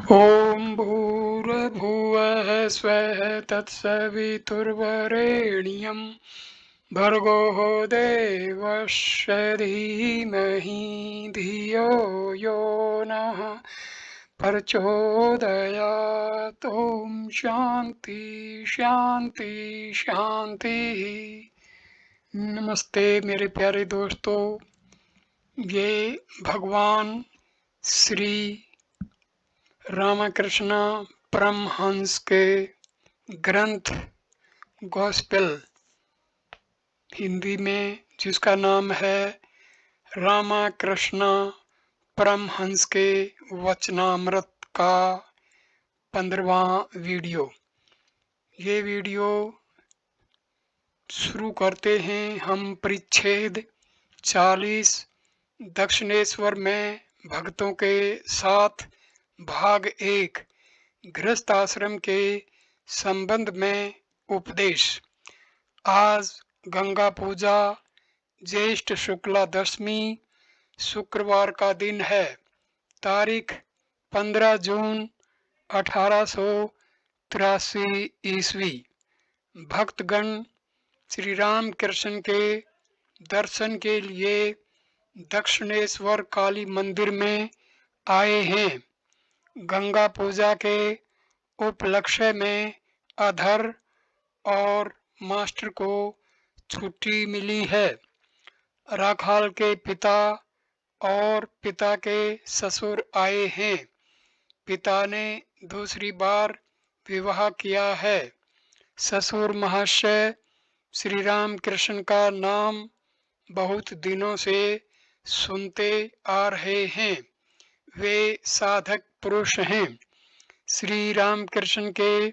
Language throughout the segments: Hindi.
ॐ भूर्भुवः स्वः तत्सवितुर्वरेण्यं भर्गो देवस्य धीमहि धियो यो नः प्रचोदयात्। ॐ शांति शांति शांति। नमस्ते मेरे प्यारे दोस्तों, ये भगवान श्री रामकृष्ण परमहंस के ग्रंथ गॉस्पेल, हिंदी में जिसका नाम है रामकृष्ण परमहंस के वचनामृत का 15वां वीडियो। ये वीडियो शुरू करते हैं हम परिच्छेद 40 दक्षिणेश्वर में भक्तों के साथ भाग 1 गृहस्थ आश्रम के संबंध में उपदेश। आज गंगा पूजा ज्येष्ठ शुक्ला दशमी शुक्रवार का दिन है। तारीख 15 जून 1883 ईस्वी। भक्तगण श्री राम कृष्ण के दर्शन के लिए दक्षिणेश्वर काली मंदिर में आए हैं। गंगा पूजा के उपलक्ष्य में अधर और मास्टर को छुट्टी मिली है। राखाल के पिता और पिता के ससुर आए हैं। पिता ने दूसरी बार विवाह किया है। ससुर महाशय श्री राम कृष्ण का नाम बहुत दिनों से सुनते आ रहे हैं। वे साधक पुरुष हैं। श्री राम कृष्ण के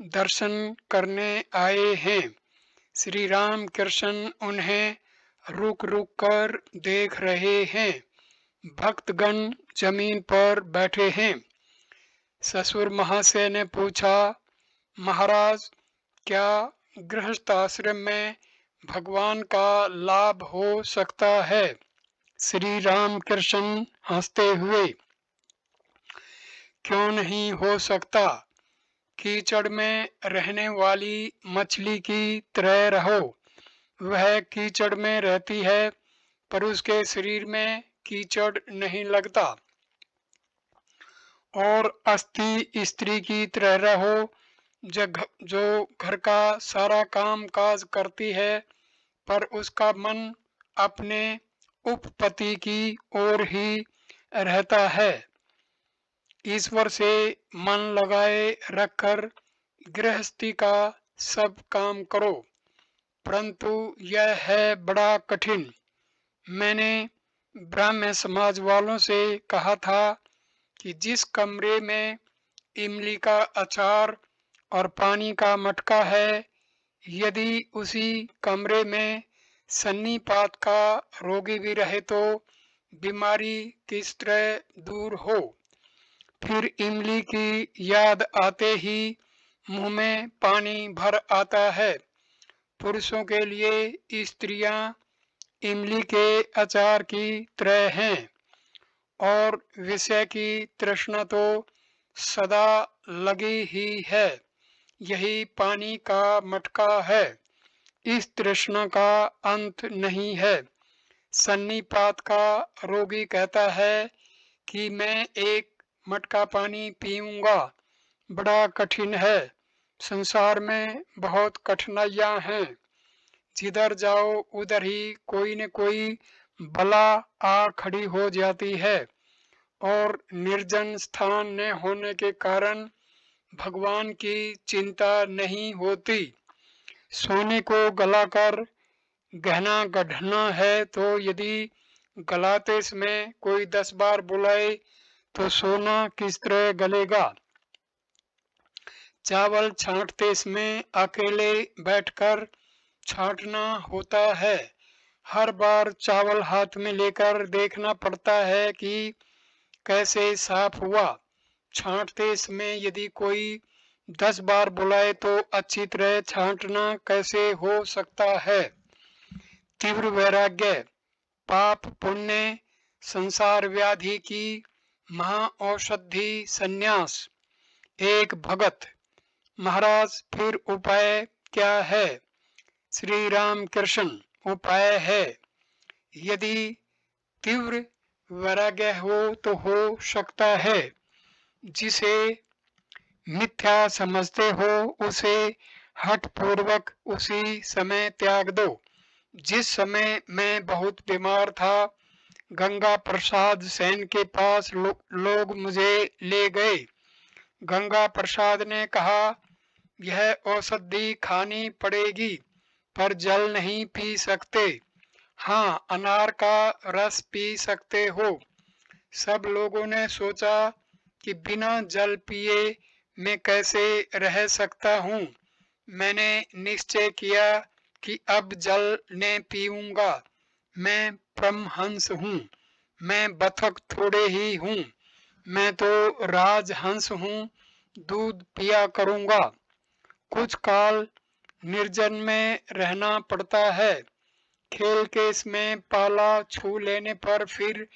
दर्शन करने आए हैं। श्री राम कृष्ण उन्हें रुक रुक कर देख रहे हैं। भक्तगण जमीन पर बैठे हैं। ससुर महाशय ने पूछा, महाराज, क्या गृहस्थ आश्रम में भगवान का लाभ हो सकता है? श्री राम कृष्ण हंसते हुए, क्यों नहीं हो सकता? कीचड़ में रहने वाली मछली की तरह रहो। वह कीचड़ में रहती है पर उसके शरीर में कीचड़ नहीं लगता। और अस्थि स्त्री की तरह रहो जो घर का सारा काम काज करती है पर उसका मन अपने उपपति की ओर ही रहता है। ईश्वर से मन लगाए रखकर गृहस्थी का सब काम करो, परंतु यह है बड़ा कठिन। मैंने ब्राह्मण समाज वालों से कहा था कि जिस कमरे में इमली का अचार और पानी का मटका है, यदि उसी कमरे में सन्नीपात का रोगी भी रहे तो बीमारी किस तरह दूर हो। फिर इमली की याद आते ही मुंह में पानी भर आता है। पुरुषों के लिए स्त्रियां इमली के अचार की तरह हैं और विषय की तृष्णा तो सदा लगी ही है। यही पानी का मटका है। इस तृष्णा का अंत नहीं है। सन्नीपात का रोगी कहता है कि मैं एक मटका पानी पीऊंगा। बड़ा कठिन है। संसार में बहुत कठिनाइयां हैं। जिधर जाओ उधर ही कोई न कोई बला आ खड़ी हो जाती है और निर्जन स्थान न होने के कारण भगवान की चिंता नहीं होती। सोने को गलाकर गहना गढ़ना है तो यदि गलाते समय कोई 10 बार बुलाए तो सोना किस तरह गलेगा? चावल छांटते समय अकेले बैठकर छांटना होता है। हर बार चावल हाथ में लेकर देखना पड़ता है कि कैसे साफ हुआ। छांटते समय यदि कोई 10 बार बुलाए तो अच्छी तरह छांटना कैसे हो सकता है? तीव्र वैराग्य, पाप पुण्य, संसार व्याधि की महाऔषधि संन्यास। एक भगत: महाराज, फिर उपाय क्या है? श्री राम कृष्ण: उपाय है, यदि तीव्र वैराग्य हो तो हो सकता है। जिसे मिथ्या समझते हो उसे हठ पूर्वक उसी समय त्याग दो। जिस समय मैं बहुत बीमार था, गंगा प्रसाद सेन के पास लोग मुझे ले गए। गंगा प्रसाद ने कहा, यह औषधि खानी पड़ेगी, पर जल नहीं पी सकते। हाँ, अनार का रस पी सकते हो। सब लोगों ने सोचा कि बिना जल पिए मैं कैसे रह सकता हूँ। मैंने निश्चय किया कि अब जल ने पीऊंगा। मैं परमहंस हूँ, मैं बतख थोड़े ही हूँ, मैं तो राजहंस हूँ, दूध पिया करूंगा। कुछ काल निर्जन में रहना पड़ता है। खेल केस में पाला छू लेने पर फिर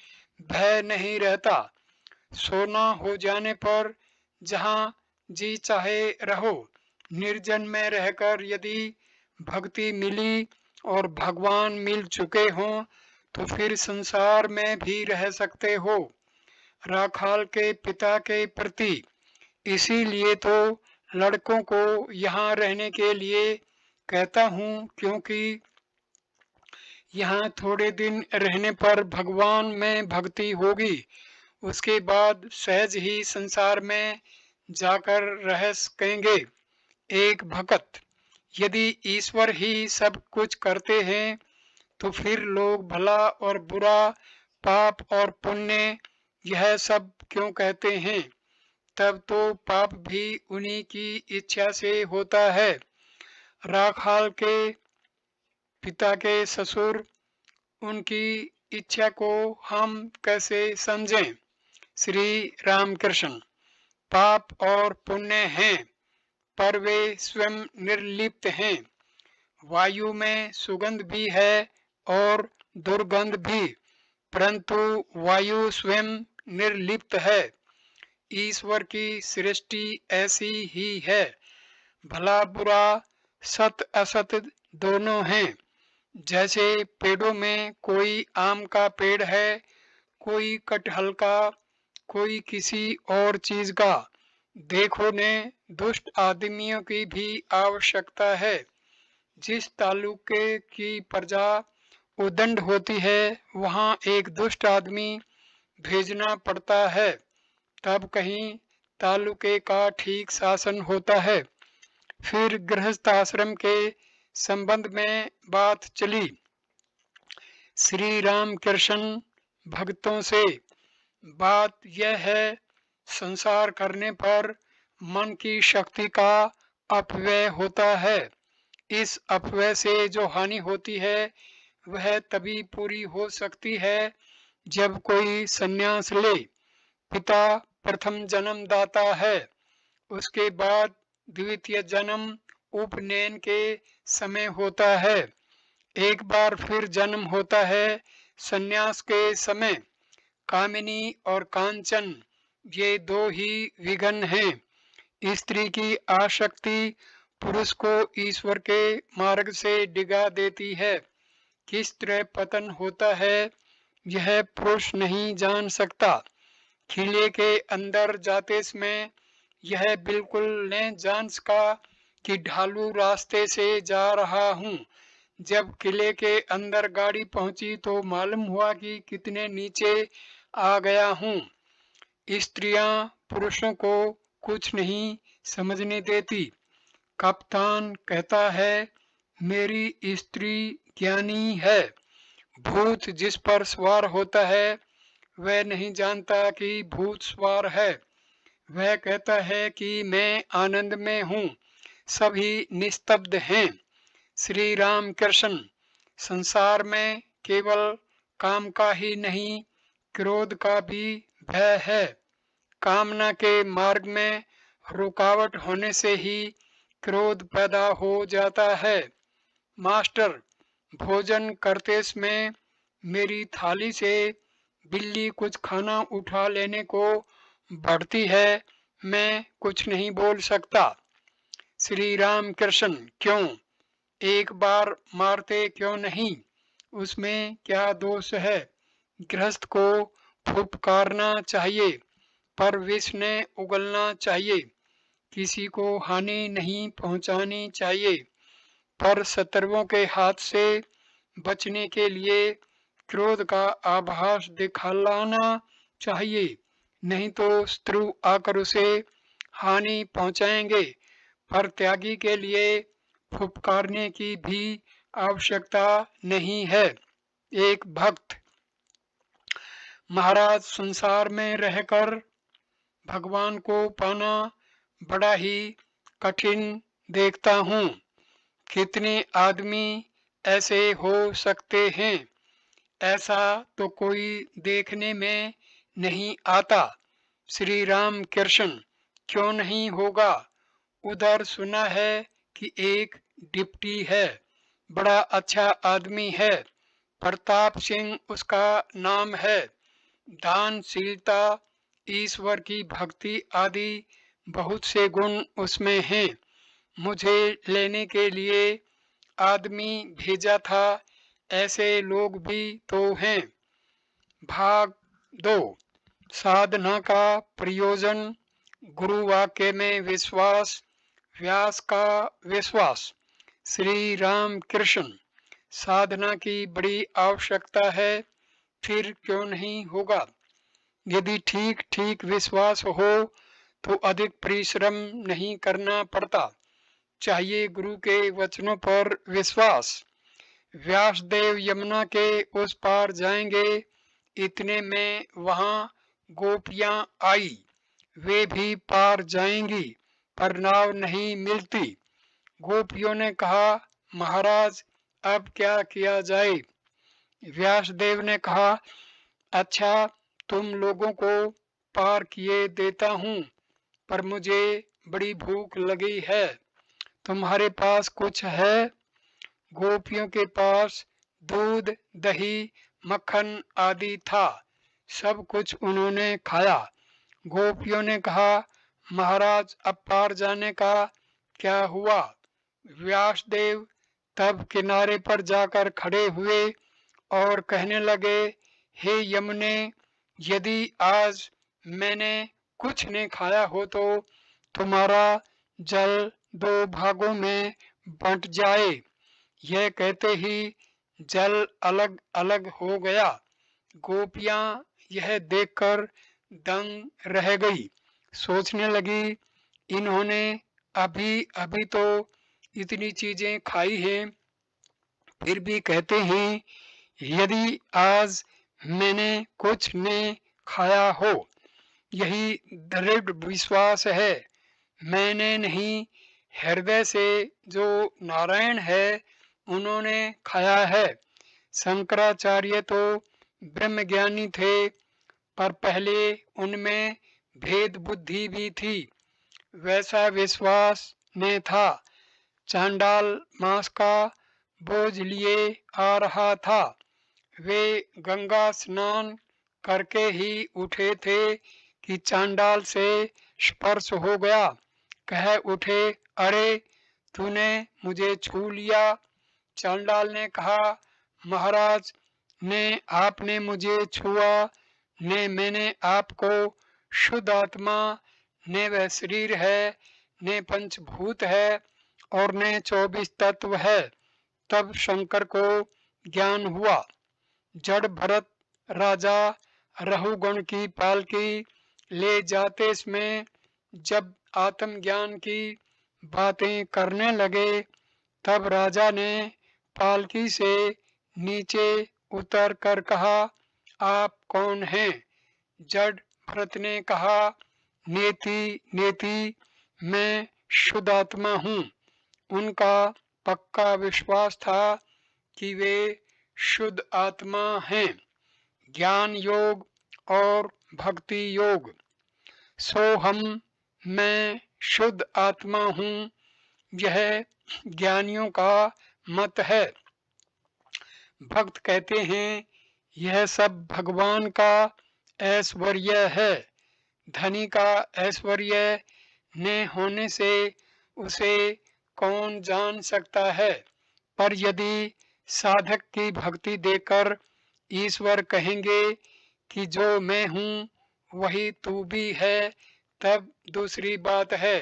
भय नहीं रहता। सोना हो जाने पर जहाँ जी चाहे रहो। निर्जन में रहकर यदि भक्ति मिली और भगवान मिल चुके हों तो फिर संसार में भी रह सकते हो, राखाल के पिता के प्रति। इसीलिए तो लड़कों को यहाँ रहने के लिए कहता हूँ, क्योंकि यहाँ थोड़े दिन रहने पर भगवान में भक्ति होगी। उसके बाद सहज ही संसार में जाकर रह सकेंगे। एक भगत: यदि ईश्वर ही सब कुछ करते हैं तो फिर लोग भला और बुरा, पाप और पुण्य यह सब क्यों कहते हैं? तब तो पाप भी उन्हीं की इच्छा से होता है। राखाल के पिता के ससुर, उनकी इच्छा को हम कैसे समझें? श्री रामकृष्ण: पाप और पुण्य हैं, पर वे स्वयं निर्लिप्त हैं। वायु में सुगंध भी है और दुर्गंध भी, परंतु वायु स्वयं निर्लिप्त है। ईश्वर की सृष्टि ऐसी ही है। भला बुरा, सत असत दोनों हैं। जैसे पेड़ों में कोई आम का पेड़ है, कोई कटहल का, कोई किसी और चीज का। देखो ने दुष्ट आदमियों की भी आवश्यकता है। जिस तालुके की प्रजा उदंड होती है, वहाँ एक दुष्ट आदमी भेजना पड़ता है, तब कहीं तालुके का ठीक शासन होता है। फिर गृहस्थ आश्रम के संबंध में बात चली। श्री राम कृष्ण भक्तों से: बात यह है, संसार करने पर मन की शक्ति का अपव्यय होता है। इस अपव्यय से जो हानि होती है वह तभी पूरी हो सकती है जब कोई संन्यास ले। पिता प्रथम जन्म दाता है, उसके बाद द्वितीय जन्म उपनयन के समय होता है। एक बार फिर जन्म होता है संन्यास के समय। कामिनी और कांचन ये दो ही विघ्न हैं। स्त्री की आसक्ति पुरुष को ईश्वर के मार्ग से डिगा देती है। किस तरह पतन होता है यह पुरुष नहीं जान सकता। किले के अंदर जाते समय यह बिल्कुल न जान सका कि ढालू रास्ते से जा रहा हूँ। जब किले के अंदर गाड़ी पहुंची तो मालूम हुआ कि कितने नीचे आ गया हूँ। स्त्रियां पुरुषों को कुछ नहीं समझने देती। कप्तान कहता है, मेरी स्त्री ज्ञानी है। भूत जिस पर सवार होता है वह नहीं जानता कि भूत सवार है। वह कहता है कि मैं आनंद में हूँ, सभी निस्तब्ध हैं। श्री राम कृष्ण: संसार में केवल काम का ही नहीं, क्रोध का भी भय है। कामना के मार्ग में रुकावट होने से ही क्रोध पैदा हो जाता है। मास्टर, भोजन करते समय मेरी थाली से बिल्ली कुछ खाना उठा लेने को बढ़ती है, मैं कुछ नहीं बोल सकता। श्री राम कृष्ण, क्यों? एक बार मारते क्यों नहीं? उसमें क्या दोष है? गृहस्थ को फुफकारना चाहिए, पर विष ने उगलना चाहिए। किसी को हानि नहीं पहुंचानी चाहिए, पर शत्रुओं के हाथ से बचने के लिए क्रोध का आभास दिखलाना चाहिए, नहीं तो शत्रु आकर उसे हानि पहुंचाएंगे। पर त्यागी के लिए फुफकारने की भी आवश्यकता नहीं है। एक भक्त, महाराज संसार में रहकर भगवान को पाना बड़ा ही कठिन देखता हूँ। कितने आदमी ऐसे हो सकते हैं? ऐसा तो कोई देखने में नहीं आता। श्री राम कृष्ण, क्यों नहीं होगा? उधर सुना है कि एक डिप्टी है, बड़ा अच्छा आदमी है, प्रताप सिंह उसका नाम है। दानशीलता, ईश्वर की भक्ति आदि बहुत से गुण उसमें हैं। मुझे लेने के लिए आदमी भेजा था, ऐसे लोग भी तो हैं। भाग 2, साधना का प्रयोजन। गुरु वाक्य में विश्वास, व्यास का विश्वास। श्री राम कृष्ण, साधना की बड़ी आवश्यकता है, फिर क्यों नहीं होगा? यदि ठीक ठीक विश्वास हो तो अधिक परिश्रम नहीं करना पड़ता। चाहिए गुरु के वचनों पर विश्वास। व्यासदेव यमुना के उस पार जाएंगे, इतने में वहां गोपियां आई। वे भी पार जाएंगी, पर नाव नहीं मिलती। गोपियों ने कहा, महाराज अब क्या किया जाए? व्यासदेव ने कहा, अच्छा, तुम लोगों को पार किए देता हूँ, पर मुझे बड़ी भूख लगी है। तुम्हारे पास कुछ है? गोपियों के पास दूध, दही, मक्खन आदि था। सब कुछ उन्होंने खाया। गोपियों ने कहा, महाराज अब पार जाने का क्या हुआ? व्यासदेव तब किनारे पर जाकर खड़े हुए और कहने लगे, हे यमुने, यदि आज मैंने कुछ नहीं खाया हो तो तुम्हारा जल 2 भागों में बंट जाए। यह कहते ही जल अलग अलग हो गया। गोपियां यह देखकर दंग रह गई। सोचने लगी, इन्होंने अभी अभी तो इतनी चीजें खाई हैं, फिर भी कहते हैं यदि आज मैंने कुछ नहीं खाया हो। यही दृढ़ विश्वास है। मैंने नहीं, हृदय से जो नारायण है उन्होंने खाया है। शंकराचार्य तो ब्रह्मज्ञानी थे, पर पहले उनमें भेद बुद्धि भी थी। वैसा विश्वास ने था। चांडाल मांस का बोझ लिए आ रहा था। वे गंगा स्नान करके ही उठे थे कि चांडाल से स्पर्श हो गया। कह उठे, अरे तूने मुझे छू लिया। चांडाल ने कहा, महाराज ने आपने मुझे छुआ, ने मैंने आपको। शुद्ध आत्मा ने वह शरीर है, ने पंचभूत है और ने 24 तत्व है। तब शंकर को ज्ञान हुआ। जड़ भरत राजा रहुगण की पालकी ले जाते समय जब आत्मज्ञान की बातें करने लगे, तब राजा ने पालकी से नीचे उतर कर कहा, आप कौन हैं? जड़ भरत ने कहा, नेति नेति, मैं शुद्ध आत्मा हूँ। उनका पक्का विश्वास था कि वे शुद्ध आत्मा हैं। ज्ञान योग और भक्ति योग। सो हम, मैं शुद्ध आत्मा हूँ, यह ज्ञानियों का मत है। भक्त कहते हैं, यह सब भगवान का ऐश्वर्य है। धनी का ऐश्वर्य न होने से उसे कौन जान सकता है। पर यदि साधक की भक्ति देकर ईश्वर कहेंगे कि जो मैं हूँ वही तू भी है, तब दूसरी बात है।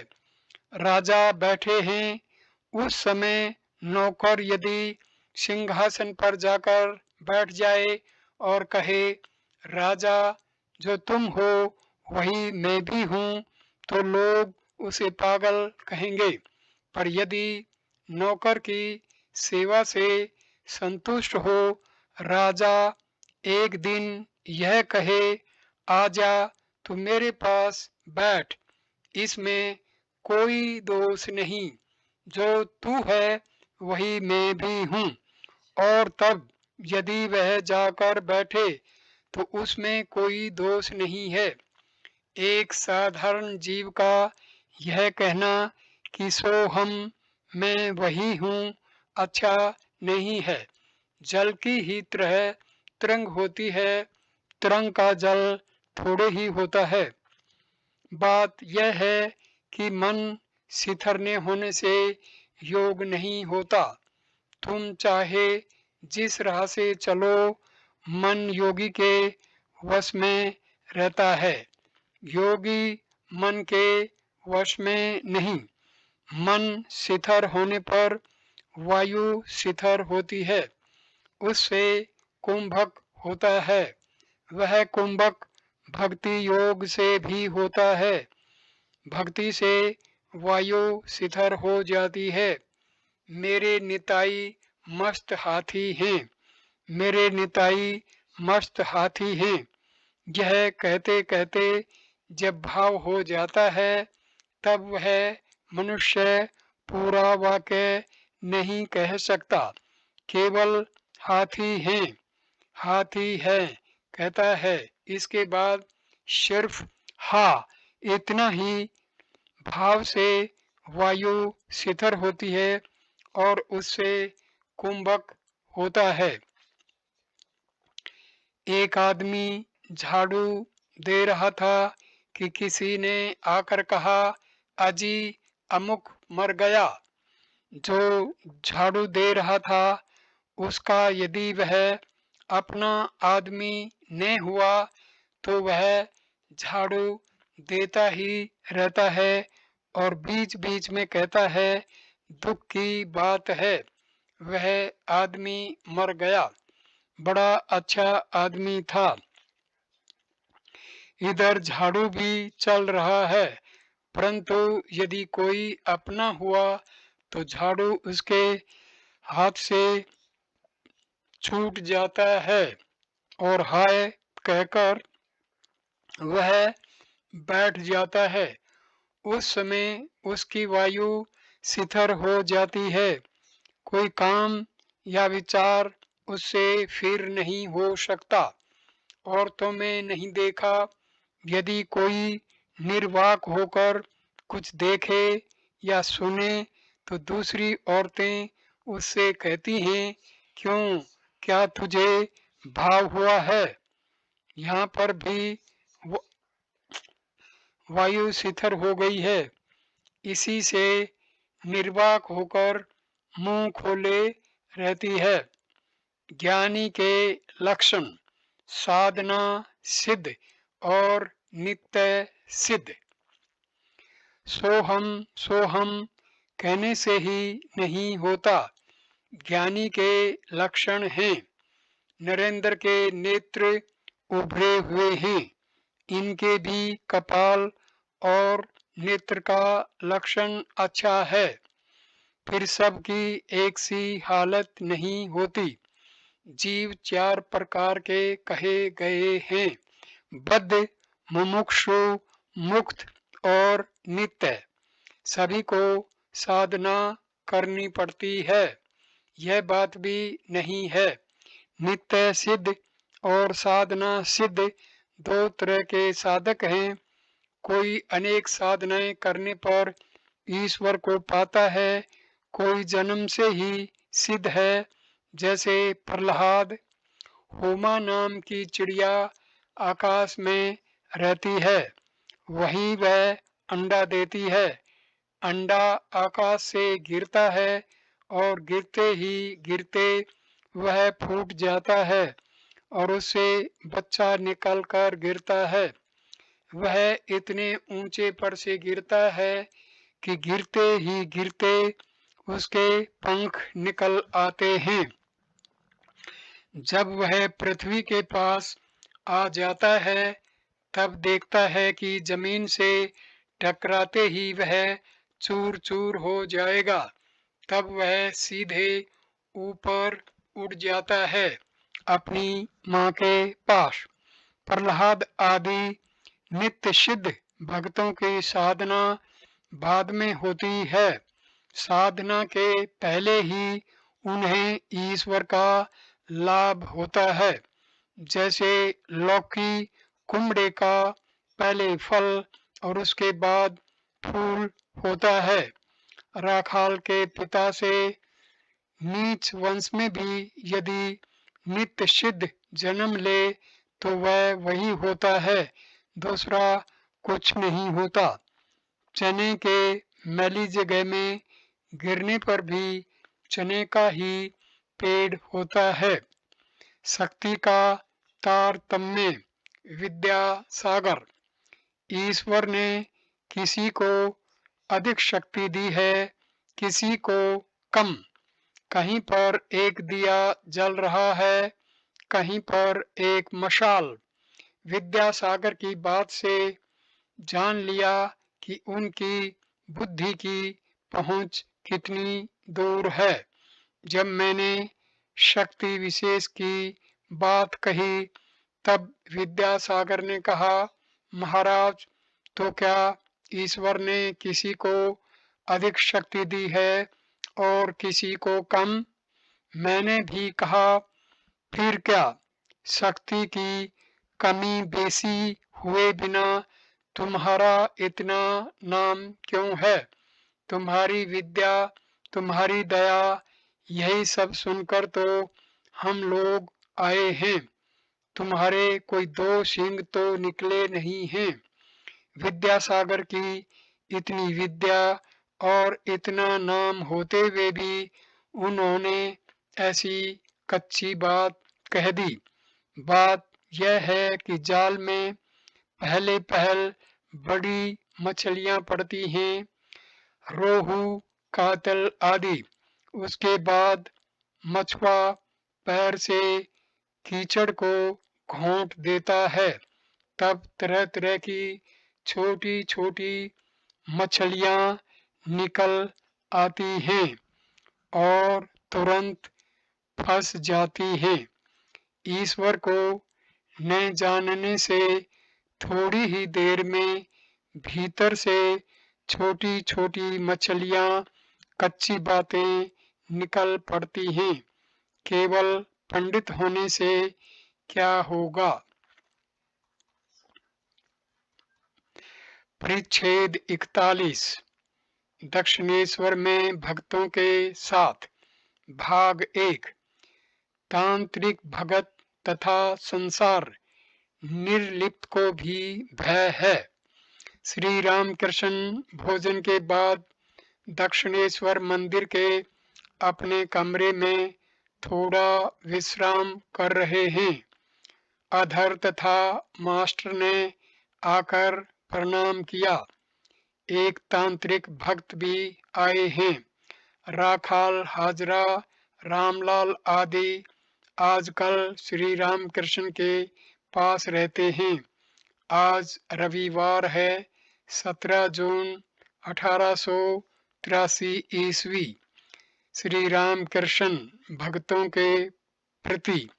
राजा बैठे हैं, उस समय नौकर यदि सिंहासन पर जाकर बैठ जाए और कहे, राजा जो तुम हो वही मैं भी हूँ, तो लोग उसे पागल कहेंगे। पर यदि नौकर की सेवा से संतुष्ट हो राजा एक दिन यह कहे, आजा तू मेरे पास बैठ, इसमें कोई दोष नहीं, जो तू है वही मैं भी हूँ। और तब यदि वह जाकर बैठे तो उसमें कोई दोष नहीं है। एक साधारण जीव का यह कहना कि सो हम मैं वही हूँ अच्छा नहीं है। जल की ही तरह तरंग होती है, तरंग का जल थोड़े ही होता है। बात यह है कि मन सिथरने होने से योग नहीं होता। तुम चाहे जिस राह से चलो, मन योगी के वश में रहता है, योगी मन के वश में नहीं। मन शिथिल होने पर वायु शिथिल होती है, उससे कुंभक होता है। वह कुंभक भक्ति योग से भी होता है। भक्ति से वायु शिथिल हो जाती है। मेरे निताई मस्त हाथी हैं, मेरे निताई मस्त हाथी हैं। यह कहते कहते जब भाव हो जाता है तब वह मनुष्य पूरा वाक्य नहीं कह सकता, केवल हाथी हैं, हाथी है कहता है। इसके बाद सिर्फ हा इतना ही भाव से वायु शिथिल होती है और उससे कुंभक होता है। एक आदमी झाड़ू दे रहा था कि किसी ने आकर कहा, अजी अमुक मर गया। जो झाड़ू दे रहा था उसका यदि वह अपना आदमी न हुआ तो वह झाड़ू देता ही रहता है और बीच बीच में कहता है, दुख की बात है, वह आदमी मर गया, बड़ा अच्छा आदमी था। इधर झाड़ू भी चल रहा है, परंतु यदि कोई अपना हुआ तो झाड़ू उसके हाथ से छूट जाता है और हाय कहकर वह बैठ जाता है। उस समय उसकी वायु शिथिल हो जाती है, कोई काम या विचार उससे फिर नहीं हो सकता। औरतों में नहीं देखा, यदि कोई निर्वाक होकर कुछ देखे या सुने तो दूसरी औरतें उससे कहती हैं, क्यों, क्या तुझे भाव हुआ है। यहाँ पर भी वायु शिथिल हो गई है। इसी से निर्वाक होकर मुंह खोले रहती है। ज्ञानी के लक्षण साधना सिद्ध और नित्य सिद्ध। सोहम कहने से ही नहीं होता, ज्ञानी के लक्षण हैं। नरेंद्र के नेत्र उभरे हुए हैं, इनके भी कपाल और नेत्र का लक्षण अच्छा है। फिर सबकी एक सी हालत नहीं होती। जीव चार प्रकार के कहे गए हैं, बद्ध, मुमुक्षु, मुक्त और नित्य। सभी को साधना करनी पड़ती है, यह बात भी नहीं है। नित्य सिद्ध और साधना सिद्ध दो तरह के साधक हैं। कोई अनेक साधनाएं करने पर ईश्वर को पाता है, कोई जन्म से ही सिद्ध है, जैसे प्रहलाद, होमा नाम की चिड़िया आकाश में रहती है, वहीं वह अंडा देती है। अंडा आकाश से गिरता है और गिरते ही गिरते वह फूट जाता है और उससे बच्चा निकल कर गिरता है। वह इतने ऊंचे पर से गिरता है कि गिरते ही गिरते उसके पंख निकल आते हैं। जब वह पृथ्वी के पास आ जाता है तब देखता है कि जमीन से टकराते ही वह चूर चूर हो जाएगा। तब वह सीधे ऊपर उड़ जाता है अपनी माँ के पास। प्रहलाद आदि नित्य सिद्ध भक्तों की साधना बाद में होती है। साधना के पहले ही उन्हें ईश्वर का लाभ होता है। जैसे लौकी कुमड़े का पहले फल और उसके बाद फूल होता है। राखाल के पिता से नीच वंश में भी यदि नित्य सिद्ध जन्म ले तो वह वही होता है, दूसरा कुछ नहीं होता। चने के मैली जगह में गिरने पर भी चने का ही पेड़ होता है। शक्ति का तारतम्य। विद्या सागर। ईश्वर ने किसी को अधिक शक्ति दी है, किसी को कम। कहीं पर एक दिया जल रहा है, कहीं पर एक मशाल। विद्यासागर की बात से जान लिया कि उनकी बुद्धि की पहुंच कितनी दूर है। जब मैंने शक्ति विशेष की बात कही तब विद्यासागर ने कहा, महाराज, तो क्या ईश्वर ने किसी को अधिक शक्ति दी है और किसी को कम? मैंने भी कहा, फिर क्या, शक्ति की कमी बेसी हुए बिना तुम्हारा इतना नाम क्यों है? तुम्हारी विद्या, तुम्हारी दया, यही सब सुनकर तो हम लोग आए हैं। तुम्हारे कोई दो सींग तो निकले नहीं हैं। विद्यासागर की इतनी विद्या और इतना नाम होते हुए भी उन्होंने ऐसी कच्ची बात कह दी। बात यह है कि जाल में पहले पहल बड़ी मछलियां पड़ती हैं, रोहू, कातल आदि। उसके बाद मछुआ पैर से कीचड़ को घोंट देता है, तब तरह तरह की छोटी छोटी मछलियां निकल आती हैं और तुरंत फंस जाती हैं। ईश्वर को न जानने से थोड़ी ही देर में भीतर से छोटी छोटी मछलियां, कच्ची बातें निकल पड़ती हैं। केवल पंडित होने से क्या होगा? परिच्छेद 41। दक्षिणेश्वर में भक्तों के साथ। भाग 1। तांत्रिक भगत तथा संसार निर्लिप्त को भी भय है। श्री रामकृष्ण भोजन के बाद दक्षिणेश्वर मंदिर के अपने कमरे में थोड़ा विश्राम कर रहे हैं। अधर तथा मास्टर ने आकर प्रणाम किया। एक तांत्रिक भक्त भी आए हैं। राखाल, हाजरा, रामलाल आदि आजकल श्री रामकृष्ण के पास रहते हैं। आज रविवार है, 17 जून 1883 ईस्वी। श्री रामकृष्ण भक्तों के प्रति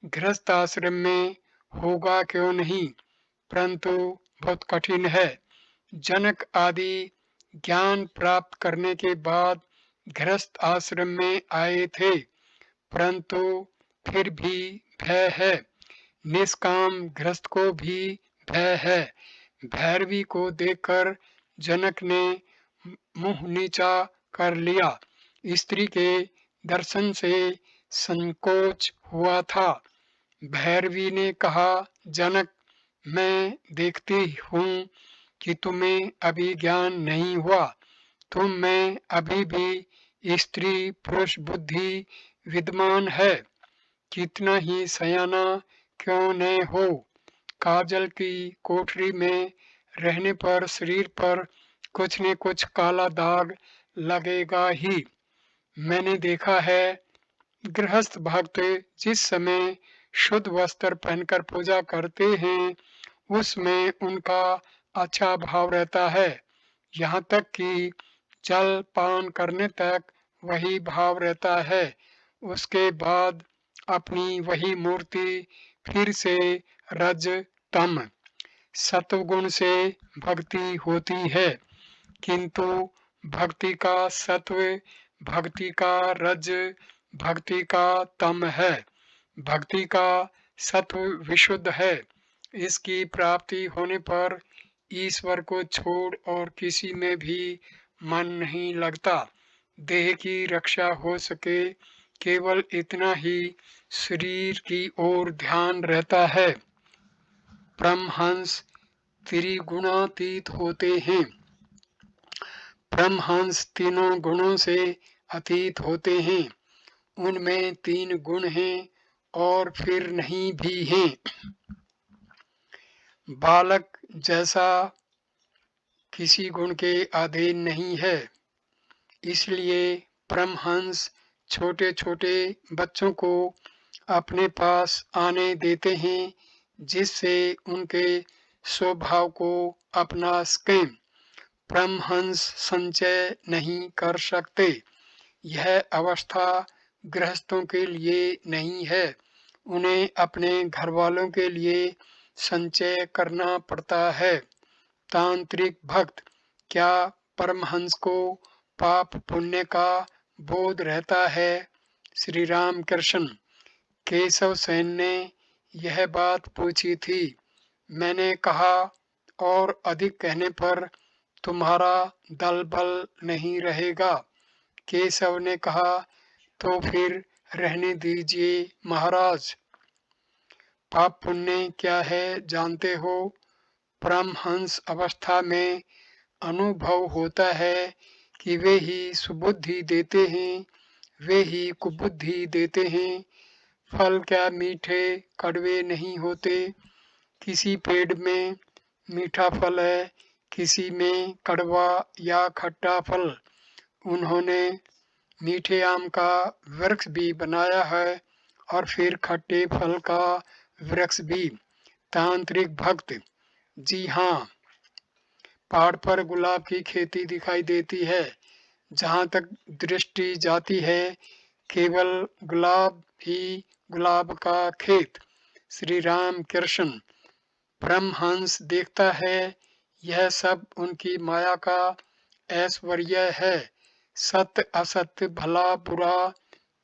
गृहस्थ आश्रम में होगा क्यों नहीं, परंतु बहुत कठिन है। जनक आदि ज्ञान प्राप्त करने के बाद गृहस्थ आश्रम में आए थे, परंतु फिर भी भय है। निष्काम गृहस्थ को भी भय है। भैरवी को देखकर जनक ने मुंह नीचा कर लिया। स्त्री के दर्शन से संकोच हुआ था। भैरवी ने कहा, जनक, मैं देखती हूँ कि तुम्हें अभी ज्ञान नहीं हुआ। तुम में अभी भी स्त्री पुरुष बुद्धि विद्यमान है। कितना ही सयाना क्यों न हो, काजल की कोठरी में रहने पर शरीर पर कुछ न कुछ काला दाग लगेगा ही। मैंने देखा है, गृहस्थ भक्त जिस समय शुद्ध वस्त्र पहनकर पूजा करते हैं, उसमें उनका अच्छा भाव रहता है। यहाँ तक कि जल पान करने तक वही भाव रहता है। उसके बाद अपनी वही मूर्ति फिर से रज तम सत्वगुण से भक्ति होती है, किंतु भक्ति का सत्व, भक्ति का रज, भक्ति का तम है। भक्ति का सत्व विशुद्ध है। इसकी प्राप्ति होने पर ईश्वर को छोड़ और किसी में भी मन नहीं लगता। देह की रक्षा हो सके, केवल इतना ही शरीर की ओर ध्यान रहता है। परमहंस त्रिगुणातीत होते हैं। परमहंस तीनों गुणों से अतीत होते हैं। उनमें 3 गुण हैं और फिर नहीं भी हैं। बालक जैसा किसी गुण के अधीन नहीं है। इसलिए परमहंस छोटे छोटे बच्चों को अपने पास आने देते हैं, जिससे उनके स्वभाव को अपना सकें। परमहंस संचय नहीं कर सकते। यह अवस्था गृहस्थों के लिए नहीं है। उन्हें अपने घर वालों के लिए संचय करना पड़ता है। तांत्रिक भक्त, क्या परमहंस को पाप पुण्य का बोध रहता है? श्री राम कृष्ण। केशव सेन ने यह बात पूछी थी। मैंने कहा, और अधिक कहने पर तुम्हारा दल बल नहीं रहेगा। केशव ने कहा, तो फिर रहने दीजिए महाराज। पाप पुण्य क्या है जानते हो? परमहंस अवस्था में अनुभव होता है कि वे ही सुबुद्धि देते हैं, वे ही कुबुद्धि देते हैं। फल क्या मीठे कड़वे नहीं होते? किसी पेड़ में मीठा फल है, किसी में कड़वा या खट्टा फल। उन्होंने मीठे आम का वृक्ष भी बनाया है और फिर खट्टे फल का वृक्ष भी। तांत्रिक भक्त, जी हाँ, पहाड़ पर गुलाब की खेती दिखाई देती है। जहाँ तक दृष्टि जाती है, केवल गुलाब ही गुलाब का खेत। श्री राम कृष्ण। परमहंस देखता है, यह सब उनकी माया का ऐश्वर्य है। सत्य असत्य, भला बुरा,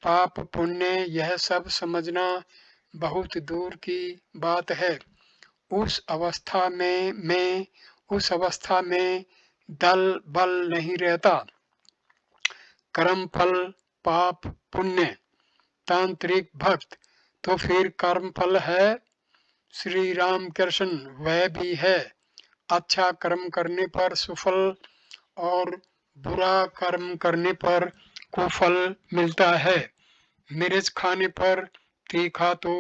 पाप पुण्य, यह सब समझना बहुत दूर की बात है। उस अवस्था में दल बल नहीं रहता। कर्म फल, पाप पुण्य। तांत्रिक भक्त, तो फिर कर्म फल है? श्री राम कृष्ण, वह भी है। अच्छा कर्म करने पर सुफल और बुरा कर्म करने पर कुफल मिलता है। मिर्च खाने पर तीखा तो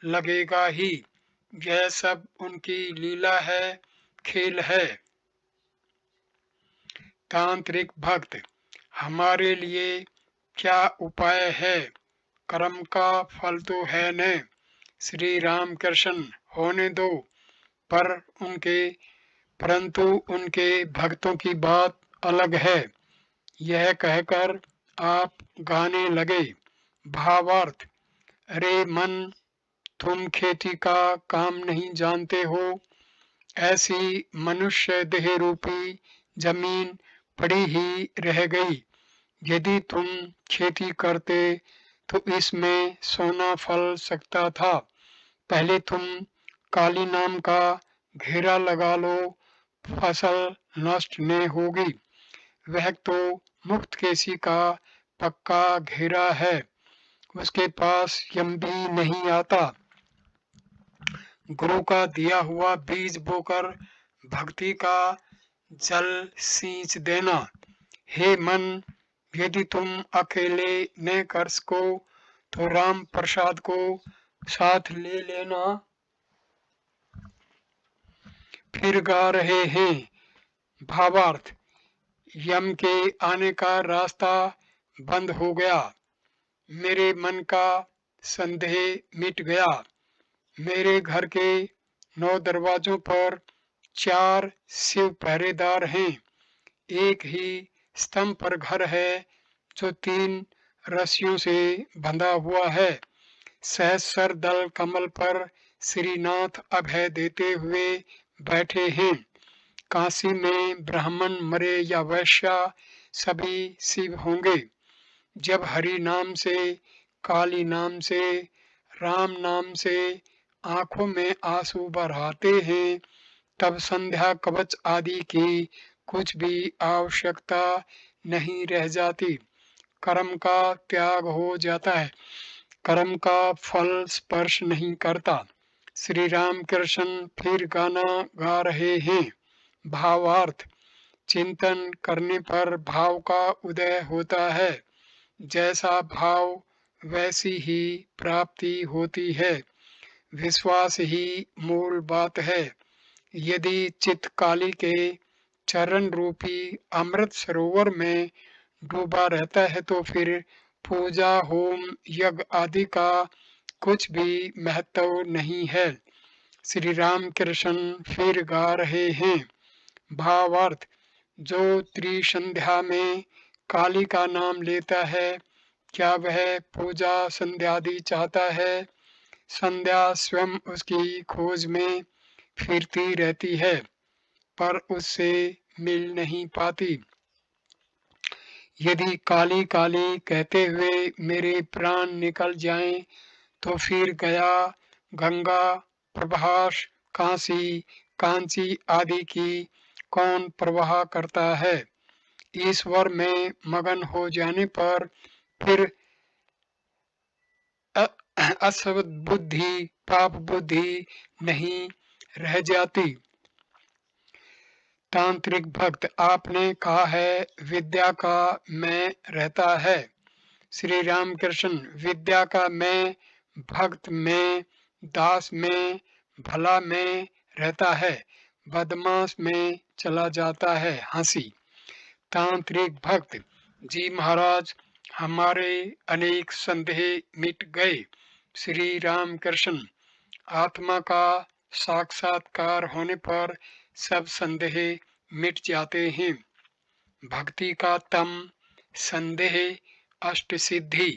लगेगा ही। यह सब उनकी लीला है, खेल है। तांत्रिक भक्त, हमारे लिए क्या उपाय है? कर्म का फल तो है न। श्री राम कृष्ण, होने दो। परंतु उनके भक्तों की बात अलग है। यह कहकर आप गाने लगे। भावार्थ, अरे मन, तुम खेती का काम नहीं जानते हो। ऐसी मनुष्य देह रूपी जमीन पड़ी ही रह गई। यदि तुम खेती करते तो इसमें सोना फल सकता था। पहले तुम काली नाम का घेरा लगा लो, फसल नष्ट न होगी। वह तो मुक्त केसी का पक्का घेरा है, उसके पास यम भी नहीं आता। गुरु का दिया हुआ बीज बोकर भक्ति का जल सींच देना। हे मन, यदि तुम अकेले न कर सको तो राम प्रसाद को साथ ले लेना। फिर गा रहे हैं। भावार्थ: यम के आने का रास्ता बंद हो गया, मेरे मन का संदेह मिट गया। मेरे घर के 9 दरवाजों पर 4 शिव पहरेदार हैं। एक ही स्तंभ पर घर है जो 3 रस्सियों से बंधा हुआ है। सहस्र दल कमल पर श्रीनाथ अभय देते हुए बैठे हैं। काशी में ब्राह्मण मरे या वैश्य सभी शिव होंगे। जब हरि नाम से, काली नाम से, राम नाम से आंखों में आंसू बरहाते हैं, तब संध्या कवच आदि की कुछ भी आवश्यकता नहीं रह जाती। कर्म का त्याग हो जाता है, कर्म का फल स्पर्श नहीं करता। श्री राम कृष्ण फिर गाना गा रहे हैं। भावार्थ: चिंतन करने पर भाव का उदय होता है। जैसा भाव वैसी ही प्राप्ति होती है। विश्वास ही मूल बात है। यदि चित्त काली के चरण रूपी अमृत सरोवर में डूबा रहता है तो फिर पूजा, होम, यज्ञ आदि का कुछ भी महत्व नहीं है। श्री राम कृष्ण फिर गा रहे हैं। भावार्थ: जो त्रिसंध्या में काली का नाम लेता है, क्या वह पूजा संध्यादि चाहता है? संध्या स्वयं उसकी खोज में फिरती रहती है, पर उससे मिल नहीं पाती। यदि काली काली कहते हुए मेरे प्राण निकल जाएं, तो फिर गया, गंगा, प्रभास, काशी, कांची आदि की कौन परवाह करता है? ईश्वर में मगन हो जाने पर फिर असद्बुद्धि, पाप बुद्धि नहीं रह जाती। तांत्रिक भक्त: आपने कहा है विद्या का मैं रहता है। श्री राम कृष्ण: विद्या का मैं भक्त में, दास में, भला में रहता है, बदमाश में चला जाता है। हंसी। तांत्रिक भक्त: जी महाराज, हमारे अनेक संदेह मिट गए। श्री राम कृष्ण: आत्मा का साक्षात्कार होने पर सब संदेह मिट जाते हैं। भक्ति का तम, संदेह, अष्ट सिद्धि।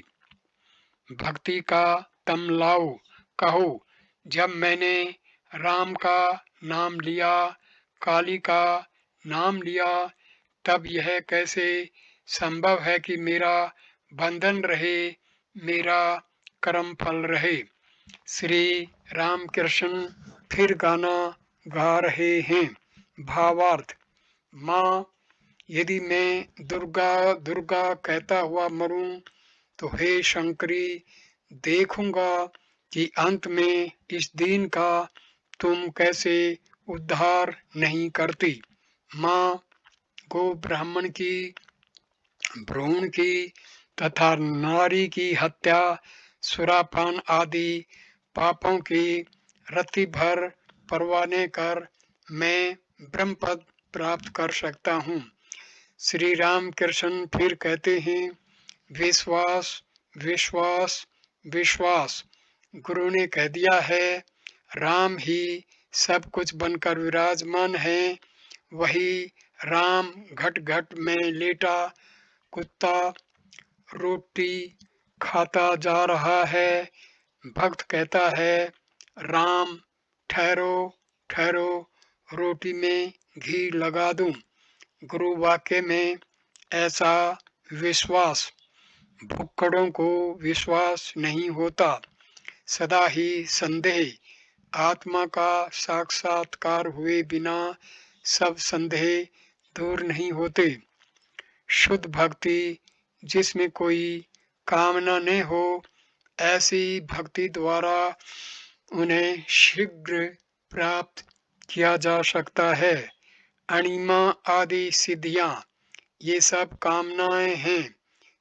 भक्ति का तम लाओ, कहो, जब मैंने राम का नाम लिया, काली का नाम लिया, तब यह कैसे संभव है कि मेरा बंधन रहे, मेरा कर्म फल रहे। श्री राम कृष्ण फिर गाना गा रहे हैं। भावार्थ: माँ, यदि मैं दुर्गा दुर्गा कहता हुआ मरूं, तो हे शंकरी, देखूंगा कि अंत में इस दीन का तुम कैसे उद्धार नहीं करती। माँ, गो ब्राह्मण की, भ्रूण की तथा नारी की हत्या, सुरापान आदि पापों की रत्ती भर परवाह न कर मैं ब्रह्मपद प्राप्त कर सकता हूँ। श्री राम कृष्ण फिर कहते हैं। विश्वास, विश्वास, विश्वास। गुरु ने कह दिया है, राम ही सब कुछ बनकर विराजमान है। वही राम घट घट में लेटा कुत्ता रोटी खाता जा रहा है। भक्त कहता है, राम ठहरो ठहरो, रोटी में घी लगा दूं। गुरु वाक्य में ऐसा विश्वास भुक्कड़ों को विश्वास नहीं होता। सदा ही संदेह। आत्मा का साक्षात्कार हुए बिना सब संदेह दूर नहीं होते। शुद्ध भक्ति जिसमें कोई कामना न हो, ऐसी भक्ति द्वारा उन्हें शीघ्र प्राप्त किया जा सकता है। अणिमा आदि सिद्धियां, ये सब कामनाएं हैं।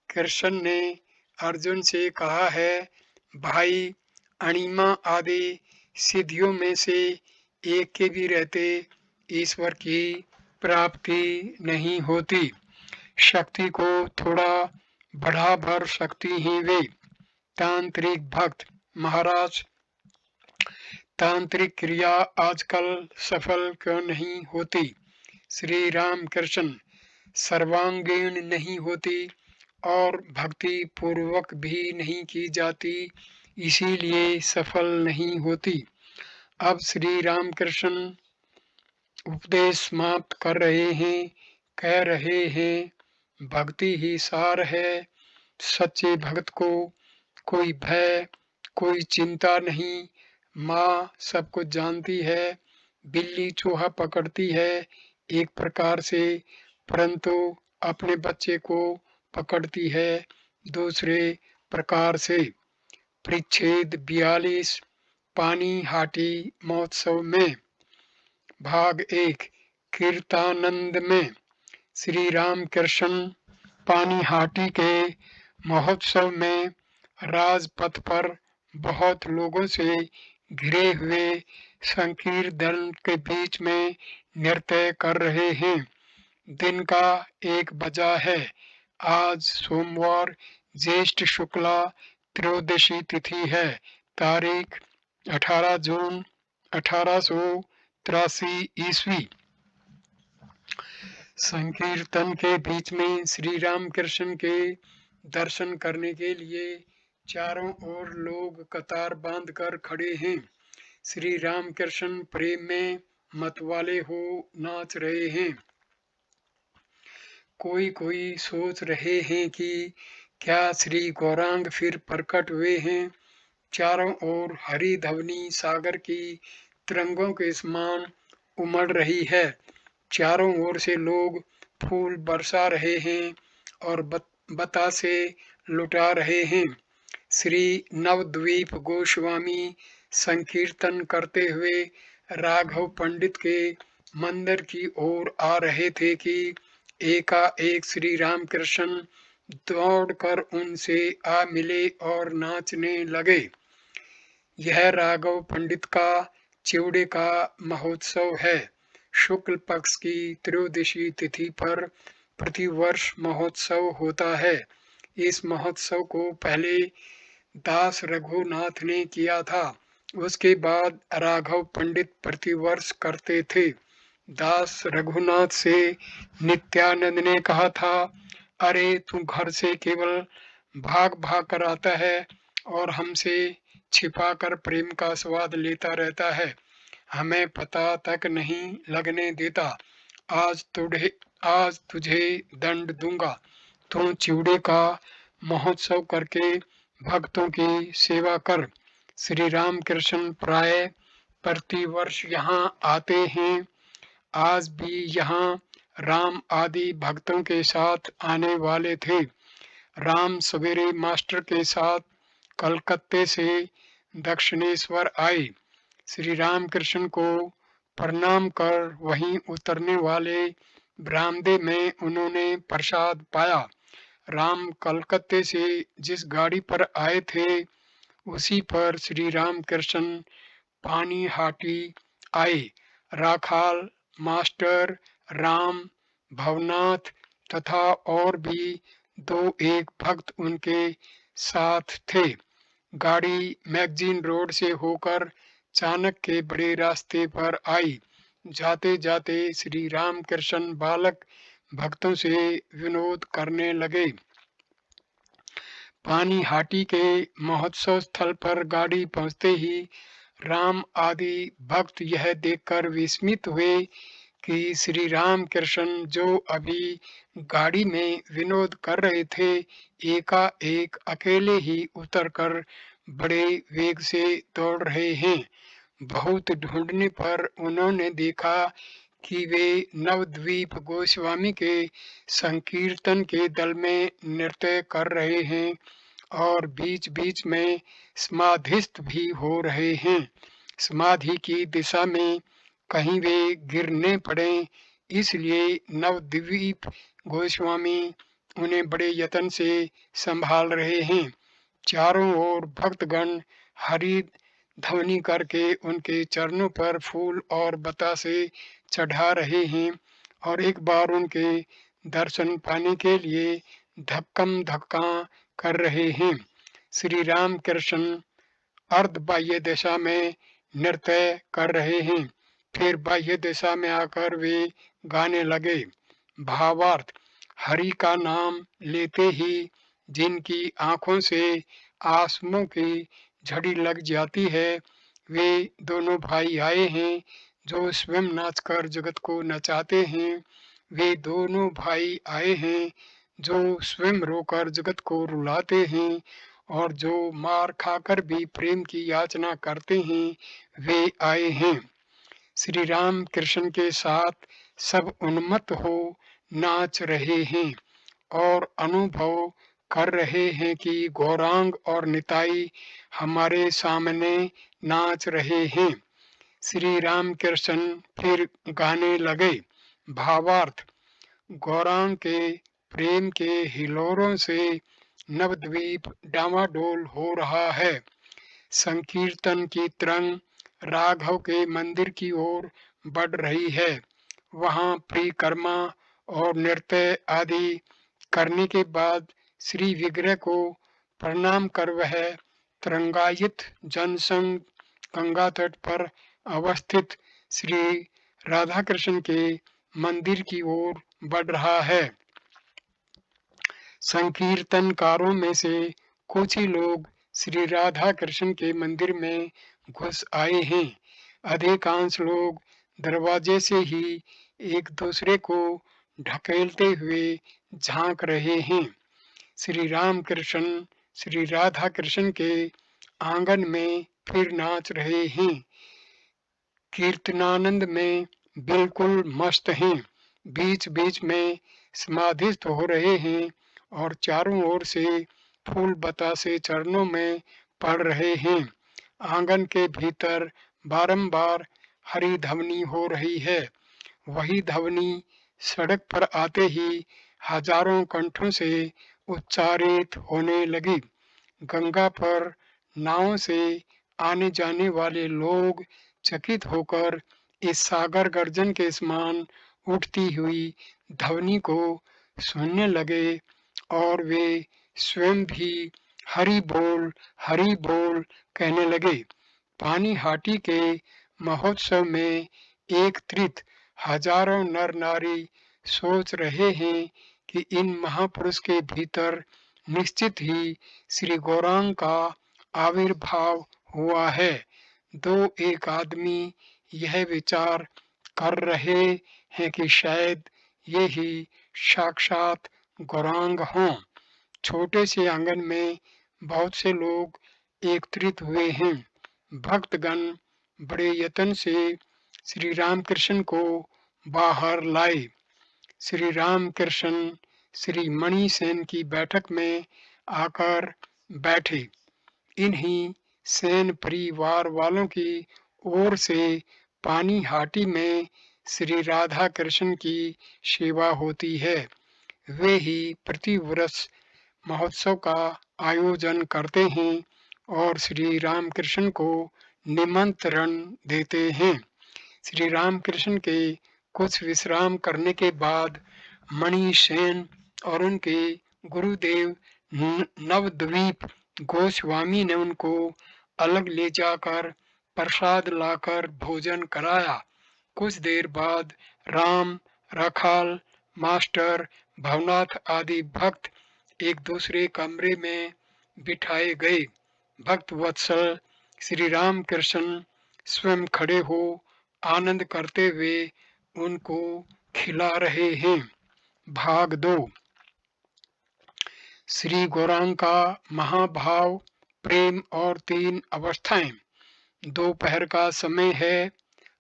कृष्ण ने अर्जुन से कहा है, भाई, अणिमा आदि सिद्धियों में से एक के भी रहते ईश्वर की प्राप्ति नहीं होती। शक्ति को थोड़ा बढ़ा भर सकती हैं वे। तांत्रिक भक्त महाराज, तांत्रिक क्रिया आजकल सफल क्यों नहीं होती? श्री राम कृष्ण, सर्वांगीण नहीं होती और भक्ति पूर्वक भी नहीं की जाती, इसीलिए सफल नहीं होती। अब श्री राम कृष्ण उपदेश समाप्त कर रहे हैं, कह रहे हैं, भक्ति ही सार है। सच्चे भक्त को कोई भय, कोई चिंता नहीं। माँ सब कुछ जानती है। बिल्ली चूहा पकड़ती है एक प्रकार से, परंतु अपने बच्चे को पकड़ती है दूसरे प्रकार से। परिच्छेद 42 पानी हाटी महोत्सव में। भाग 1 कीर्तानंद में। श्री राम कृष्ण पानी हाटी के महोत्सव में राजपथ पर बहुत लोगों से घिरे हुए संकीर्तन के बीच में नृत्य कर रहे हैं। दिन का 1 बजा है। आज सोमवार ज्येष्ठ शुक्ला त्रयोदशी तिथि है। तारीख 18 जून 1883 ईस्वी। संकीर्तन के बीच में श्री राम कृष्ण के दर्शन करने के लिए चारों ओर लोग कतार बांधकर खड़े हैं। श्री राम कृष्ण प्रेम में मतवाले हो नाच रहे हैं। कोई कोई सोच रहे हैं कि क्या श्री गौरांग फिर प्रकट हुए हैं। चारों ओर हरी धवनी सागर की तरंगों के समान उमड़ रही है। चारों ओर से लोग फूल बरसा रहे हैं और बतासे लुटा रहे हैं। श्री नवद्वीप गोस्वामी संकीर्तन करते हुए राघव पंडित के मंदिर की ओर आ रहे थे कि एकाएक श्री रामकृष्ण दौड़कर उनसे आ मिले और नाचने लगे। यह राघव पंडित का चिवड़े का महोत्सव है। शुक्ल पक्ष की त्रयोदशी तिथि पर प्रतिवर्ष महोत्सव होता है। इस महोत्सव को पहले दास रघुनाथ ने किया था, उसके बाद राघव पंडित प्रतिवर्ष करते थे। दास रघुनाथ से नित्यानंद ने कहा था, अरे तू घर से केवल भाग भाग कर आता है और हमसे छिपाकर प्रेम का स्वाद लेता रहता है, हमें पता तक नहीं लगने देता। आज तुझे दंड दूंगा। तू चिवड़े का महोत्सव करके भक्तों की सेवा कर। श्री राम कृष्ण प्राय प्रतिवर्ष यहाँ आते हैं। आज भी यहाँ राम आदि भक्तों के साथ आने वाले थे। राम सवेरे मास्टर के साथ कलकत्ते से दक्षिणेश्वर आए। श्री राम कृष्ण को प्रणाम कर वहीं उतरने वाले बरामदे में उन्होंने प्रसाद पाया। राम कलकत्ते से जिस गाड़ी पर आए थे उसी पर श्री राम कृष्ण पानी हाटी आए। राखाल, मास्टर, राम, भवनाथ तथा और भी 2-1 भक्त उनके साथ थे। गाड़ी मैगजीन रोड से होकर चाणक्य के बड़े रास्ते पर आई। जाते जाते श्री राम कृष्ण बालक भक्तों से विनोद करने लगे। पानी हाटी के महोत्सव स्थल पर गाड़ी पहुंचते ही राम आदि भक्त यह देखकर विस्मित हुए कि श्री राम कृष्ण जो अभी गाड़ी में विनोद कर रहे थे, एकाएक अकेले ही उतरकर बड़े वेग से दौड़ रहे हैं। बहुत ढूंढने पर उन्होंने देखा कि वे नवद्वीप गोस्वामी के संकीर्तन के दल में नृत्य कर रहे हैं और बीच बीच में समाधिस्थ भी हो रहे हैं। समाधि की दिशा में कहीं वे गिरने पड़े, इसलिए नवद्वीप गोस्वामी उन्हें बड़े यत्न से संभाल रहे हैं। चारों ओर भक्तगण हरि ध्वनि करके उनके चरणों पर फूल और बतासे चढ़ा रहे हैं और एक बार उनके दर्शन पाने के लिए धक्कम धक्का कर रहे हैं। श्री राम कृष्ण अर्ध बाह्य दिशा में नृत्य कर रहे हैं। फिर बाह्य दिशा में आकर वे गाने लगे। भावार्थ, हरि का नाम लेते ही जिनकी आंखों से आंसुओं की झड़ी लग जाती है, वे दोनों भाई आए हैं जो स्वयं नाचकर जगत को नचाते हैं। वे दोनों भाई आए हैं जो स्वयं रोकर जगत को रुलाते हैं और जो मार खाकर भी प्रेम की याचना करते हैं, वे आए हैं। श्री राम कृष्ण के साथ सब उन्मत्त हो नाच रहे हैं और अनुभव कर रहे हैं कि गौरांग और निताई हमारे सामने नाच रहे हैं। श्री राम कृष्ण फिर गाने लगे। भावार्थ, गौरांग के प्रेम के हिलोरों से नवद्वीप डामाडोल हो रहा है। संकीर्तन की तरंग राघव के मंदिर की ओर बढ़ रही है। वहां परिक्रमा और नृत्य आदि करने के बाद श्री विग्रह को प्रणाम कर वह तरंगायित जनसंघ गंगा तट पर अवस्थित श्री राधा कृष्ण के मंदिर की ओर बढ़ रहा है। संकीर्तनकारों में से कुछ ही लोग श्री राधा कृष्ण के मंदिर में घुस आए हैं। अधिकांश लोग दरवाजे से ही एक दूसरे को ढकेलते हुए झांक रहे हैं। श्री राम कृष्ण श्री राधा कृष्ण के आंगन में फिर नाच रहे हैं। कीर्तनानंद में बिल्कुल मस्त हैं। बीच बीच में समाधिस्थ हो रहे हैं और चारों ओर से फूल बतासे चरणों में पड़ रहे हैं। आंगन के भीतर बारंबार हरि ध्वनि हो रही है। वही ध्वनि सड़क पर आते ही हजारों कंठों से उच्चारित होने लगी। गंगा पर नाव से आने जाने वाले लोग चकित होकर इस सागर गर्जन के समान उठती हुई ध्वनि को सुनने लगे और वे स्वयं भी हरि बोल कहने लगे। पानी हाटी के महोत्सव में एकत्रित हजारों नर नारी सोच रहे हैं कि इन महापुरुष के भीतर निश्चित ही श्री गौरांग का आविर्भाव हुआ है। दो एक आदमी यह विचार कर रहे हैं कि शायद ये ही साक्षात गौरांग हों। छोटे से आंगन में बहुत से लोग एकत्रित हुए हैं। भक्तगण बड़े यत्न से श्री रामकृष्ण को बाहर लाए। श्री रामकृष्ण श्री मणिसेन की बैठक में आकर बैठे। इन्हीं सेन परिवार वालों की ओर से पानी हाटी में श्री राधा कृष्ण की सेवा होती है। वे ही प्रति वर्ष महोत्सव का आयोजन करते हैं और श्री रामकृष्ण को निमंत्रण देते हैं। श्री रामकृष्ण के कुछ विश्राम करने के बाद मणिसेन और उनके गुरुदेव नवद्वीप गोस्वामी ने उनको अलग ले जाकर प्रसाद लाकर भोजन कराया। कुछ देर बाद राम, राखाल, मास्टर, भवनाथ आदि भक्त एक दूसरे कमरे में बिठाए गए। भक्त वत्सल श्री राम कृष्ण स्वयं खड़े हो आनंद करते हुए उनको खिला रहे हैं। भाग 2। श्री गौरांग का महाभाव प्रेम और 3 अवस्थाएं। दोपहर का समय है।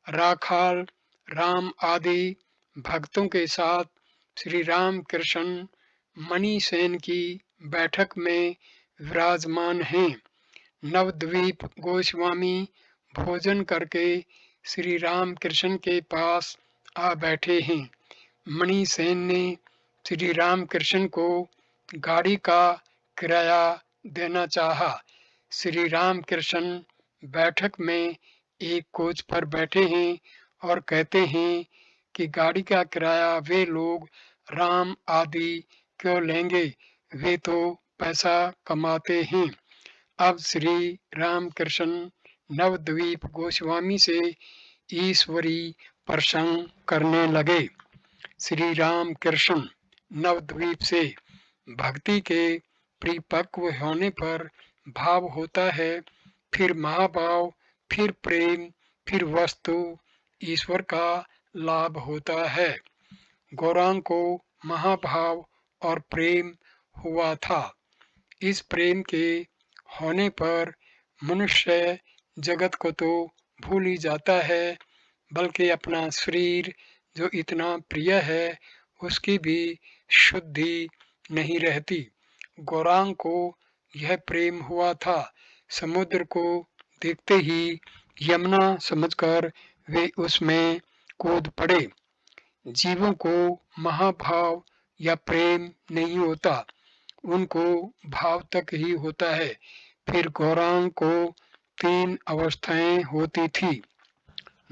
राखाल, राम आदि भक्तों के साथ श्री राम कृष्ण मणिसेन की बैठक में विराजमान हैं। नवद्वीप गोस्वामी भोजन करके श्री राम कृष्ण के पास आ बैठे हैं। मणिसेन ने श्री राम कृष्ण को गाड़ी का किराया देना चाहा। श्री राम कृष्ण बैठक में एक कोच पर बैठे हैं और कहते हैं कि गाड़ी का किराया वे लोग राम आदि क्यों लेंगे, वे तो पैसा कमाते हैं। अब श्री राम कृष्ण नवद्वीप गोस्वामी से ईश्वरी प्रसंग करने लगे। श्री राम कृष्ण नवद्वीप से भक्ति के परिपक्व होने पर भाव होता है, फिर महाभाव, फिर प्रेम, फिर वस्तु ईश्वर का लाभ होता है। गौरांग को महाभाव और प्रेम हुआ था। इस प्रेम के होने पर मनुष्य जगत को तो भूल ही जाता है, बल्कि अपना शरीर जो इतना प्रिय है उसकी भी शुद्धि नहीं रहती। गौरांग को यह प्रेम हुआ था। समुद्र को देखते ही यमुना समझकर वे उसमें कूद पड़े। जीवों को महाभाव या प्रेम नहीं होता, उनको भाव तक ही होता है। फिर गौरांग को 3 अवस्थाएं होती थी।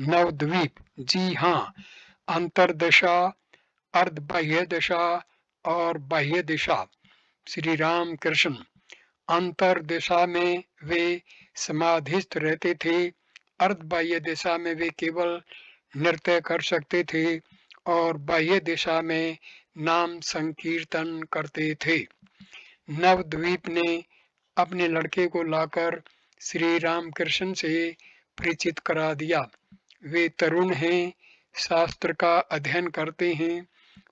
नवद्वीप, जी हाँ, अंतरदशा, अर्धबाह्य दशा और बाह्य दिशा। श्री राम कृष्ण अंतरदशा में वे समाधिस्थ रहते थे, अर्धबाह्य दिशा में वे केवल नृत्य कर सकते थे और बाह्य दिशा में नाम संकीर्तन करते थे। नवद्वीप ने अपने लड़के को लाकर श्री राम कृष्ण से परिचित करा दिया। वे तरुण हैं, शास्त्र का अध्ययन करते हैं।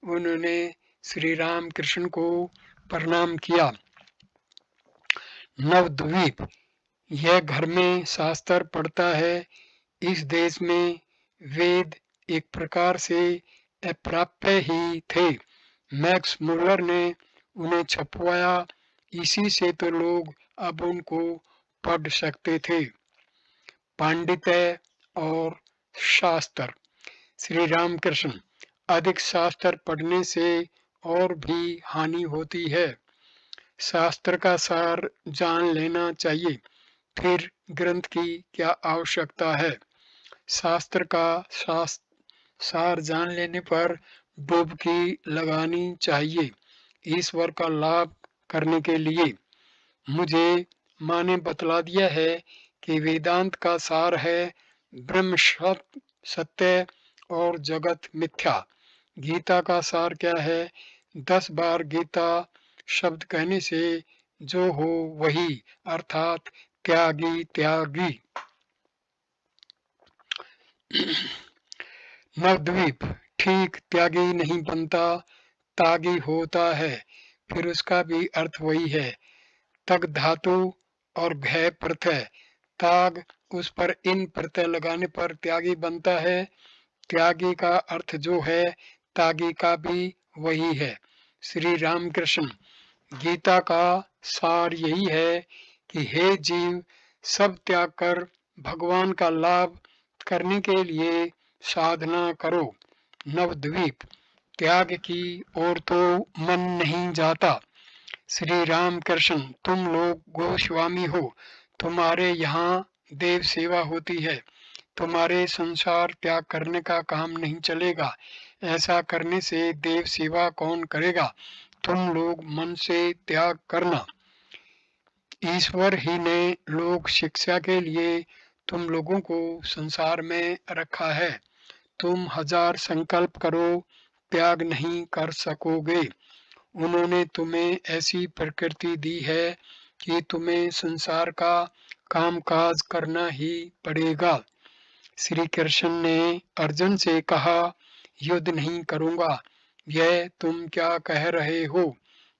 उन्होंने श्री राम कृष्ण को प्रणाम किया। नवद्वीप, यह घर में शास्त्र पढ़ता है। इस देश में वेद एक प्रकार से अप्राप्य ही थे। मैक्स मुलर ने उन्हें छपवाया, इसी से तो लोग अब उनको पढ़ सकते थे। पांडित्य और शास्त्र। श्री रामकृष्ण, अधिक शास्त्र पढ़ने से और भी हानि होती है। शास्त्र का सार जान लेना चाहिए, फिर ग्रंथ की क्या आवश्यकता है। शास्त्र का सार जान लेने पर डुबकी लगानी चाहिए ईश्वर का लाभ करने के लिए। मुझे माँ ने बतला दिया है कि वेदांत का सार है ब्रह्म सत्य और जगत मिथ्या। गीता का सार क्या है? 10 बार गीता शब्द कहने से जो हो वही, अर्थात त्यागी त्यागी। नवद्वीप, ठीक त्यागी नहीं बनता, तागी होता है, फिर उसका भी अर्थ वही है। तग धातु और घय प्रत्यय, ताग उस पर इन प्रत्यय लगाने पर त्यागी बनता है। त्यागी का अर्थ जो है तागी का भी वही है। श्री रामकृष्ण, गीता का सार यही है कि हे जीव, सब त्याग कर भगवान का लाभ करने के लिए साधना करो। नवद्वीप, त्याग की ओर तो मन नहीं जाता। श्री राम कृष्ण, तुम लोग गोस्वामी हो, तुम्हारे यहाँ देव सेवा होती है, तुम्हारे संसार त्याग करने का काम नहीं चलेगा। ऐसा करने से देव सेवा कौन करेगा? तुम लोग मन से त्याग करना। ईश्वर ही ने लोक शिक्षा के लिए तुम लोगों को संसार में रखा है। तुम 1000 संकल्प करो, त्याग नहीं कर सकोगे। उन्होंने तुम्हें ऐसी प्रकृति दी है कि तुम्हें संसार का कामकाज करना ही पड़ेगा। श्री कृष्ण ने अर्जुन से कहा, युद्ध नहीं करूंगा। यह तुम क्या कह रहे हो?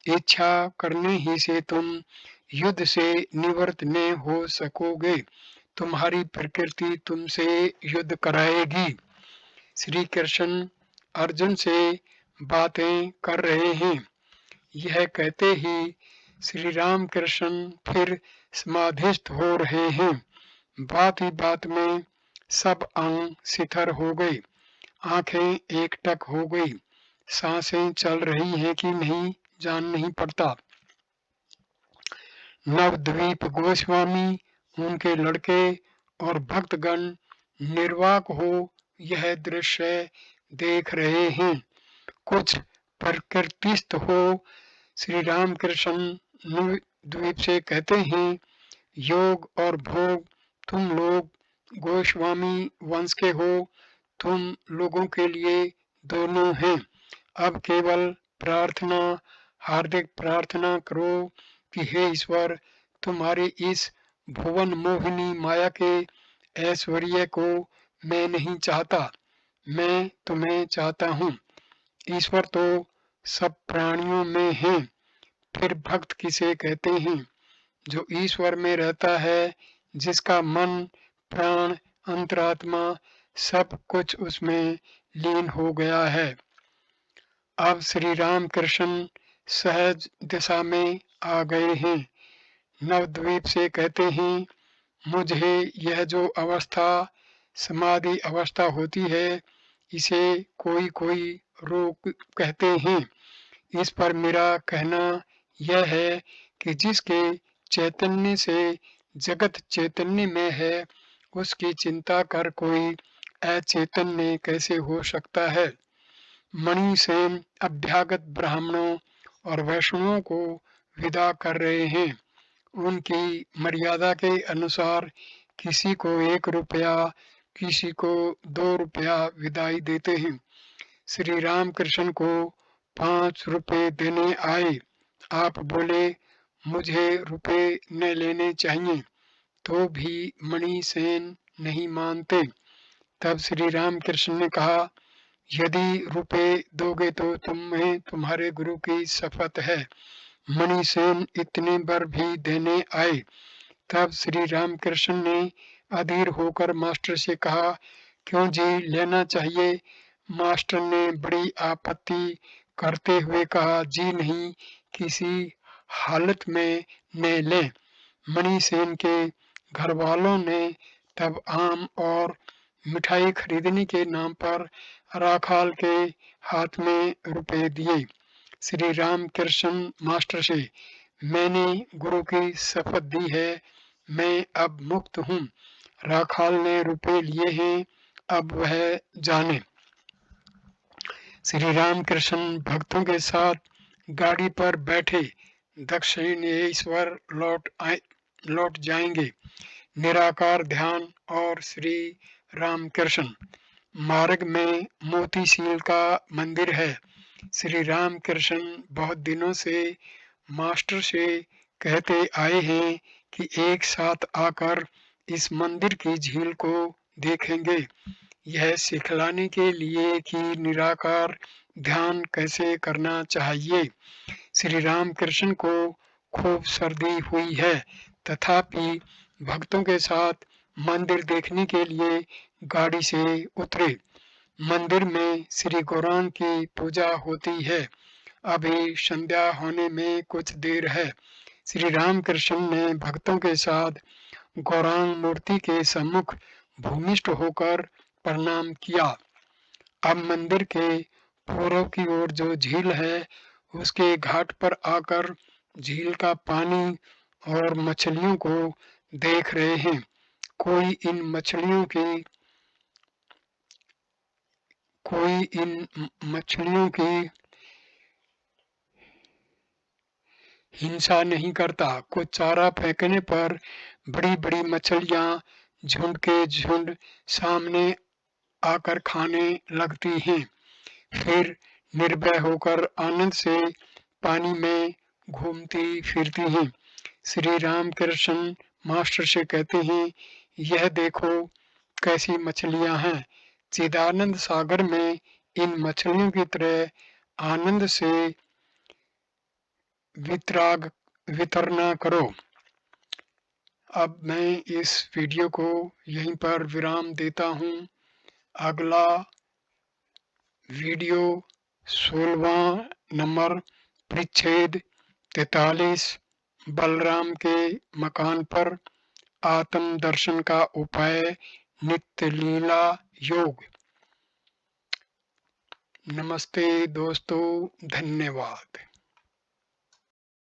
इच्छा करने ही से तुम युद्ध से निवृत्त न हो सकोगे। तुम्हारी प्रकृति तुमसे युद्ध कराएगी। श्री कृष्ण अर्जुन से बातें कर रहे हैं। यह कहते ही श्री राम कृष्ण फिर समाधिस्थ हो रहे हैं। बात ही बात में सब अंग शिथिल हो गए, आंखें एकटक हो गई, सांसें चल रही हैं कि नहीं जान नहीं पड़ता। नवद्वीप गोस्वामी, उनके लड़के और भक्तगण निर्वाक हो यह दृश्य देख रहे हैं। कुछ प्रकृतिस्थ हो श्री रामकृष्ण नवद्वीप से कहते हैं, योग और भोग तुम लोग गोस्वामी वंश के हो, तुम लोगों के लिए दोनों हैं। अब केवल प्रार्थना, हार्दिक प्रार्थना करो कि हे ईश्वर, तुम्हारी इस भुवन मोहिनी माया के ऐश्वर्य को मैं नहीं चाहता, मैं तुम्हें चाहता हूँ। ईश्वर तो सब प्राणियों में है। फिर भक्त किसे कहते हैं? जो ईश्वर में रहता है, जिसका मन, प्राण, अंतरात्मा सब कुछ उसमें लीन हो गया है। अब श्री राम कृष्ण सहज दिशा में आ गए हैं। नवद्वीप से कहते हैं, मुझे यह जो अवस्था समाधि अवस्था होती है, इसे कोई कोई रोग कहते हैं। इस पर मेरा कहना यह है कि जिसके चैतन्य से जगत चैतन्य में है, उसकी चिंता कर कोई अचैतन्य कैसे हो सकता है। मणि सेन अभ्यागत ब्राह्मणों और वैष्णवों को विदा कर रहे हैं। उनकी मर्यादा के अनुसार किसी को 1 रुपया, किसी को 2 रुपया विदाई देते हैं। श्री रामकृष्ण को 5 रुपए देने आए। आप बोले, मुझे रुपए न लेने चाहिए, तो भी मणि सेन नहीं मानते। तब श्री रामकृष्ण ने कहा, यदि रुपए दोगे तो तुम्हें तुम्हारे गुरु की शपथ है। मणि सेन इतने बार भी देने आए। तब श्री रामकृष्ण ने अधीर होकर मास्टर से कहा, क्यों जी, लेना चाहिए। मास्टर ने बड़ी आपत्ति करते हुए कहा, जी नहीं, किसी हालत में न लें। मणि सेन के घर वालों ने तब आम और मिठाई खरीदने के नाम पर राखाल के हाथ में रुपए दिए। श्री रामकृष्ण मास्टर से, मैंने गुरु की शपथ दी है, मैं अब मुक्त हूँ। राखाल ने रुपए लिए हैं, अब वह जाने। श्री रामकृष्ण भक्तों के साथ गाड़ी पर बैठे दक्षिणेश्वर लौट जाएंगे। निराकार ध्यान और श्री रामकृष्ण। मार्ग में मोतीसील का मंदिर है। श्री रामकृष्ण बहुत दिनों से मास्टर से कहते आए हैं कि एक साथ आकर इस मंदिर की झील को देखेंगे। यह सिखलाने के लिए कि निराकार ध्यान कैसे करना चाहिए। श्री रामकृष्ण को खूब सर्दी हुई है, तथापि भक्तों के साथ मंदिर देखने के लिए गाड़ी से उतरे। मंदिर में श्री गौरांग की पूजा होती है। अभी संध्या होने में कुछ देर है। श्री रामकृष्ण ने भक्तों के साथ गौरांग मूर्ति के सम्मुख भूमिष्ठ होकर प्रणाम किया। अब मंदिर के पूर्व की ओर जो झील है, उसके घाट पर आकर झील का पानी और मछलियों को देख रहे हैं। कोई इन मछलियों की हिंसा नहीं करता। कुछ चारा फेंकने पर बड़ी बड़ी मछलियां झुंड के झुंड सामने आकर खाने लगती हैं, फिर निर्भय होकर आनंद से पानी में घूमती फिरती हैं। श्री रामकृष्ण मास्टर से कहते हैं, यह देखो कैसी मछलियां हैं। चिदानंद सागर में इन मछलियों की तरह आनंद से वितरणा करो। अब मैं इस वीडियो को यहीं पर विराम देता हूँ। अगला वीडियो 16वां नंबर परिच्छेद 43 बलराम के मकान पर आत्म दर्शन का उपाय नित्य लीला योग। नमस्ते दोस्तों, धन्यवाद।